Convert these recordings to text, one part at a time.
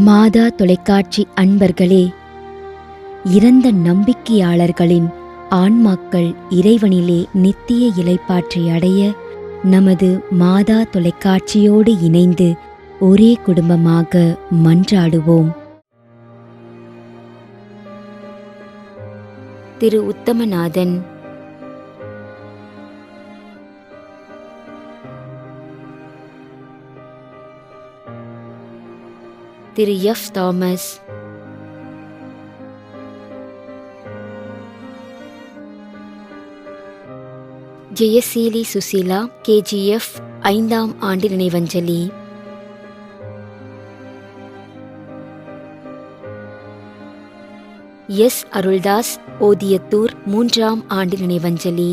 மாதா தொலைக்காட்சி அன்பர்களே, இறந்த நம்பிக்கையாளர்களின் ஆன்மாக்கள் இறைவனிலே நித்திய இளைப்பாற்றி அடைய நமது மாதா தொலைக்காட்சியோடு இணைந்து ஒரே குடும்பமாக மன்றாடுவோம். Thiru Uthamanathan, Thiru F Thomas, Jayaseeli Susila, KGF 5ஆம் ஆண்டு நினைவஞ்சலி. எஸ் அருள்தாஸ், ஓதியத்தூர் 3ஆம் ஆண்டு நினைவஞ்சலி.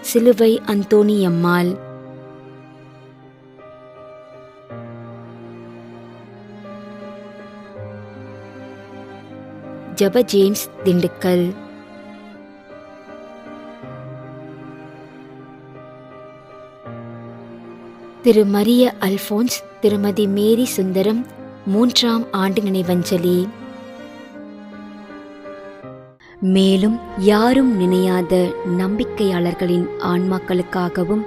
சிலுவை அந்தோணியம்மாள், ஜப ஜேம்ஸ், திண்டுக்கல். திரு மரிய அல்போன்ஸ், திருமதி மேரி சுந்தரம் 3ஆம் ஆண்டு நினைவஞ்சலி. மேலும் யாரும் நினையாத நம்பிக்கையாளர்களின் ஆன்மாக்களுக்காகவும்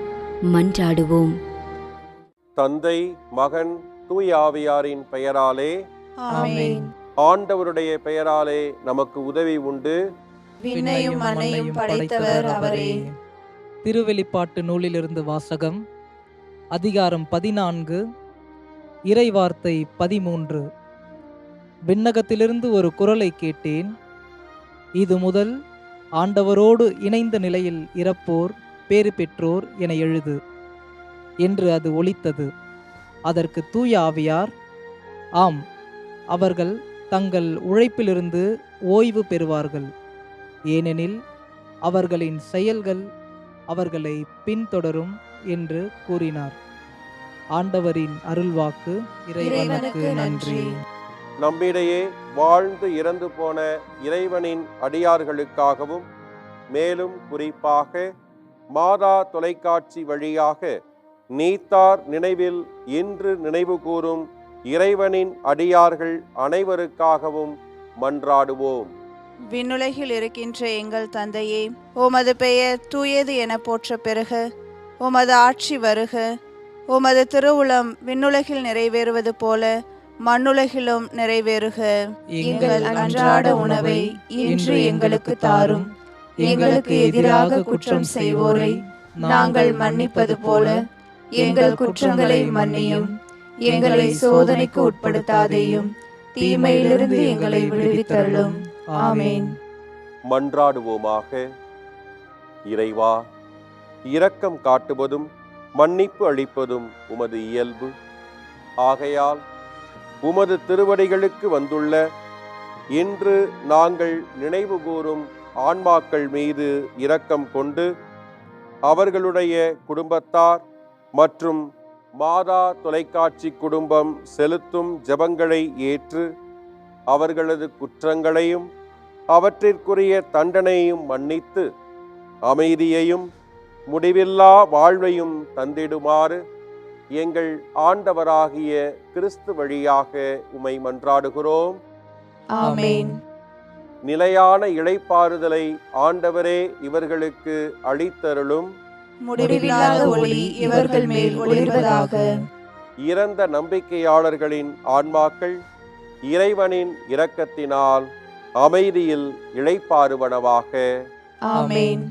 மன்றாடுவோம். தந்தை, மகன், தூய ஆவியாரின் பெயராலே ஆமென். ஆண்டவருடைய பெயராலே நமக்கு உதவி உண்டு. விண்ணையும் மண்ணையும் படைத்தவர் அவரே. திருவெளிப்பாட்டு நூலிலிருந்து வாசகம். அதிகாரம் 14, இறைவார்த்தை 13. விண்ணகத்திலிருந்து ஒரு குரலை கேட்டேன். இது முதல் ஆண்டவரோடு இணைந்த நிலையில் இறப்போர் பேறு பெற்றோர் என எழுது என்று அது ஒலித்தது. அதற்கு தூய ஆவியார், ஆம், அவர்கள் தங்கள் உழைப்பிலிருந்து ஓய்வு பெறுவார்கள், ஏனெனில் அவர்களின் செயல்கள் அவர்களை பின்தொடரும் என்று கூறினார். ஆண்டவரின் அருள்வாக்கு. இறைவனுக்கு நன்றி. நம்மிடையே வாழ்ந்து இறந்து போன இறைவனின் அடியார்களுக்காகவும் மேலும் குறிப்பாக மாதா தொலைக்காட்சி வழியாக நீத்தார் நினைவில் இன்று நினைவு கூறும் இறைவனின் அடியார்கள் அனைவருக்காகவும் மன்றாடுவோம். விண்ணுலகில் இருக்கின்ற எங்கள் தந்தையே, உமது பெயர் தூயது என போற்ற பெறுக. உமது ஆட்சி வருக. உமது திருவுளம் விண்ணுலகில் நிறைவேறுவது போல மண்ணுலகிலும் நிறைவேறுக. எங்கள் அன்றாட உணவை இன்று எங்களுக்கு தாரும். எங்களுக்கு எதிராக குற்றம் செய்வோரை நாங்கள் மன்னிப்பது போல எங்கள் குற்றங்களை மன்னியும். எங்களை சோதனைக்கு உட்படுத்தாதேயும், தீமையிலிருந்து எங்களை விடுவித்தருளும். ஆமென். மன்றாடுவோமாக. இறைவா, இரக்கம் காட்டுவதும் மன்னிப்பு அளிப்பதும் உமது இயல்பு. ஆகையால் உமது திருவடிகளுக்கு வந்துள்ள இன்று நாங்கள் நினைவு கூறும் ஆன்மாக்கள் மீது இரக்கம் கொண்டு அவர்களுடைய குடும்பத்தார் மற்றும் மாதா தொலைக்காட்சி குடும்பம் செலுத்தும் ஜெபங்களை ஏற்று அவர்களது குற்றங்களையும் அவற்றிற்குரிய தண்டனையும் மன்னித்து அமைதியையும் முடிவில்லா வாழ்வையும் தந்திடுமாறு எங்கள் ஆண்டவராகிய கிறிஸ்து வழியாக உம்மை மன்றாடுகிறோம். ஆமென். நிலையான இளைப்பாறுதலை ஆண்டவரே இவர்களுக்கு அளித்தருளும். முடிவில்லாத ஒளி இவர்கள் மேல் ஒளிர்வதாக. இறந்த நம்பிக்கையாளர்களின் ஆன்மாக்கள் இறைவனின் இரக்கத்தினால் அமைதியில் இளைப்பாறுவனவாக. ஆமென்.